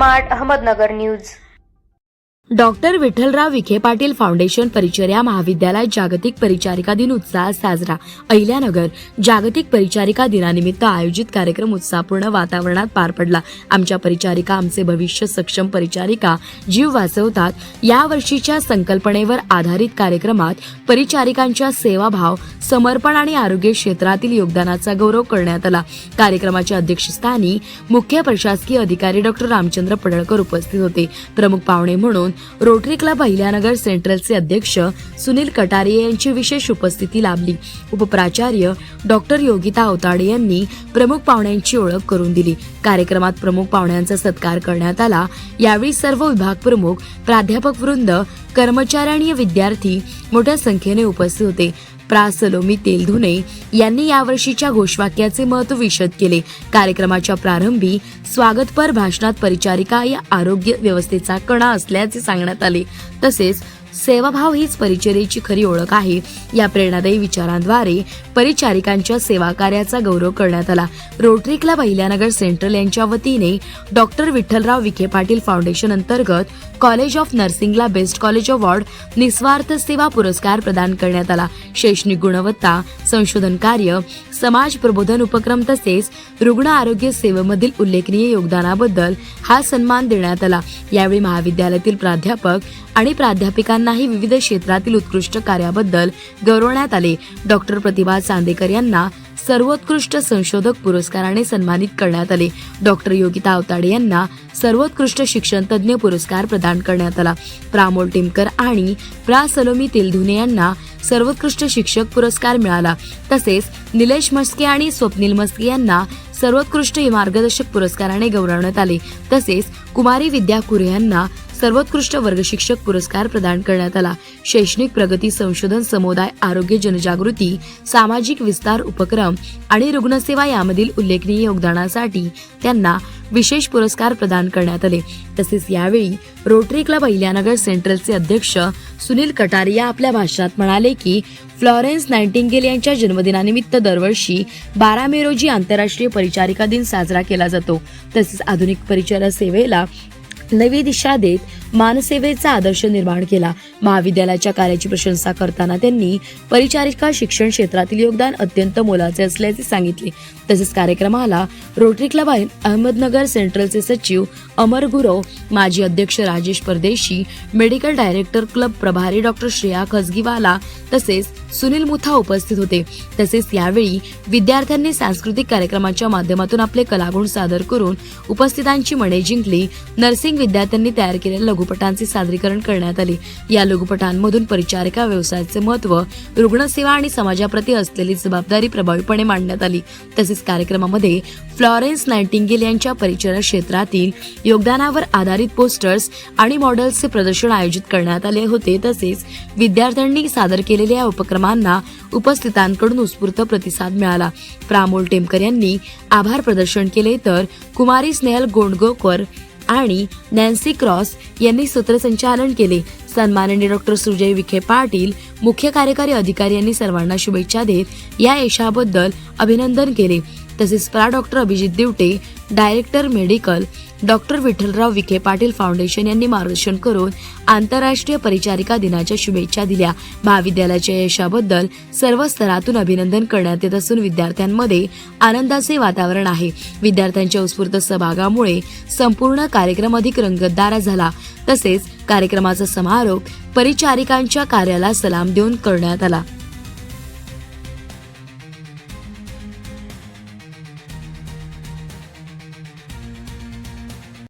Smart Ahmednagar news. Doctor Vitthalrao Vikhe Patil foundation परिचर्या महाविद्यालय जागतिक परिचारिका दिन उत्साहात साजरा। अहिल्यानगर जागतिक परिचारिका दिनानिमित्त आयोजित कार्यक्रम उत्साहपूर्ण वातावरणात पार पडला। आमच्या परिचारिका आमचे भविष्य, सक्षम परिचारिका जीव वाचवतात या वर्षीच्या संकल्पनेवर आधारित कार्यक्रमात परिचारिकांच्या सेवाभाव, समर्पण आणि आरोग्य क्षेत्रातील योगदानाचा गौरव करण्यात आला। कार्यक्रमाच्या अध्यक्षस्थानी मुख्य प्रशासकीय अधिकारी डॉक्टर रामचंद्र पडळकर उपस्थित होते। प्रमुख पाहुणे म्हणून रोटरी क्लब अहिल्यानगर सेंट्रलचे अध्यक्ष सुनील कटारिया यांची विशेष उपस्थिती लाभली। उपप्राचार्य डॉक्टर योगिता अवताडे यांनी प्रमुख पाहुण्यांची ओळख करून दिली। कार्यक्रमात प्रमुख पाहुण्यांचा सत्कार करण्यात आला। यावेळी सर्व विभाग प्रमुख, प्राध्यापक वृंद, कर्मचारी आणि विद्यार्थी मोठ्या संख्येने उपस्थित होते। प्रा. सलोमी तेलधुने यांनी यावर्षीच्या घोषवाक्याचे महत्त्व विशद केले। कार्यक्रमाच्या प्रारंभी स्वागतपर भाषणात परिचारिका या आरोग्य व्यवस्थेचा कणा असल्याचे सांगण्यात आले। तसेच सेवाभाव हीच परिचर्येची खरी ओळख आहे या प्रेरणादायी विचारांद्वारे परिचारिकांच्या सेवा कार्याचा गौरव करण्यात आला। रोटरी क्लब अहिल्यानगर सेंट्रल यांच्या वतीने डॉक्टर विठ्ठलराव विखे पाटील फाउंडेशन अंतर्गत कॉलेज ऑफ नर्सिंगला बेस्ट कॉलेज अवॉर्ड निस्वार्थ सेवा पुरस्कार प्रदान करण्यात आला। शैक्षणिक गुणवत्ता, संशोधन कार्य, समाज प्रबोधन उपक्रम तसेच रुग्ण आरोग्य सेवेमधील उल्लेखनीय योगदानाबद्दल हा सन्मान देण्यात आला। यावेळी महाविद्यालयातील प्राध्यापक आणि प्राध्यापिकांनाही विविध क्षेत्रातील उत्कृष्ट कार्याबद्दल गौरवण्यात आले। डॉक्टर प्रतिभा चांदेकर यांना सर्वोत्कृष्ट संशोधक पुरस्काराने सन्मानित करण्यात आले। डॉक्टर योगिता अवताडे यांना सर्वोत्कृष्ट शिक्षण तज्ञ पुरस्कार प्रदान करण्यात आला। प्रामोल टिमकर आणि प्रा. सलोमी तेलधुने यांना सर्वोत्कृष्ट शिक्षक पुरस्कार मिळाला। तसेच निलेश मस्के आणि स्वप्नील मस्के यांना सर्वोत्कृष्ट मार्गदर्शक पुरस्काराने गौरवण्यात आले। तसेच कुमारी विद्या कुरे यांना सर्वोत्कृष्ट वर्ग शिक्षक पुरस्कार प्रदान करण्यात आला। शैक्षणिक प्रगती, संशोधन, समुदाय आरोग्य, जनजागृती, सामाजिक विस्तार उपक्रम आणि रुग्णसेवा यामधील उल्लेखनीय योगदानासाठी त्यांना विशेष पुरस्कार प्रदान करण्यात आले। तसेच यावेळी रोटरी क्लब अहिल्यानगर सेंट्रलचे अध्यक्ष सुनील कटारिया आपल्या भाषणात म्हणाले की फ्लॉरेन्स नाइटिंगेल यांच्या जन्मदिनानिमित्त दरवर्षी 12 मे रोजी आंतरराष्ट्रीय परिचारिका दिन साजरा केला जातो। तसेच आधुनिक परिचारिका सेवेला नवी दिशा देत मानसेवेचा आदर्श निर्माण केला। महाविद्यालयाच्या कार्याची प्रशंसा करताना त्यांनी परिचारिका शिक्षण क्षेत्रातील योगदान अत्यंत मोलाचे असल्याचे सांगितले। तसेच कार्यक्रमाला रोटरी क्लब अहमदनगर सेंट्रलचे सचिव अमर गुरव, माजी अध्यक्ष राजेश परदेशी, मेडिकल डायरेक्टर क्लब प्रभारी डॉक्टर श्रेया खजगीवाला तसेच सुनील मुथा उपस्थित होते। तसेच यावेळी विद्यार्थ्यांनी सांस्कृतिक कार्यक्रमाच्या माध्यमातून आपले कलागुण सादर करून उपस्थितांची मने जिंकली। नर्सिंग विद्यार्थ्यांनी तयार केलेल्या लघुपटांचे सादरीकरण करण्यात आले। या लघुपटांमधून परिचारिका व्यवसायाचे महत्त्व, रुग्णसेवा आणि समाजाप्रती असलेली जबाबदारी प्रभावीपणे मांडण्यात आली। तसेच कार्यक्रमामध्ये फ्लॉरेन्स नाइटिंगेल यांच्या परिचारिका क्षेत्रातील योगदानावर आधारित पोस्टर्स आणि मॉडेल्सचे प्रदर्शन आयोजित करण्यात आले होते। तसेच विद्यार्थ्यांनी सादर केलेल्या या उपक्रमांना उपस्थितांकडून उत्स्फूर्त प्रतिसाद मिळाला। प्रामोल टेमकर यांनी आभार प्रदर्शन केले तर कुमारी स्नेहल गोंडगोकर आणि नॅन्सी क्रॉस यांनी सूत्रसंचालन केले। सन्माननीय डॉक्टर सुजय विखे पाटील मुख्य कार्यकारी अधिकारी यांनी सर्वांना शुभेच्छा देत या यशाबद्दल अभिनंदन केले। तसेच प्रा. Doctor Abhijit Divate, director medical doctor Vitthalrao Vikhe Patil foundation यांनी मार्गदर्शन करून आंतरराष्ट्रीय परिचारिका दिनाच्या शुभेच्छा दिल्या। महाविद्यालयाच्या यशाबद्दल सर्व स्तरातून अभिनंदन करण्यात येत असून विद्यार्थ्यांमध्ये आनंदाचे वातावरण आहे। विद्यार्थ्यांच्या उत्स्फूर्त सहभागामुळे संपूर्ण कार्यक्रम अधिक रंगतदार झाला। तसेच कार्यक्रमाचा समारोप परिचारिकांच्या कार्याला सलाम देऊन करण्यात आला।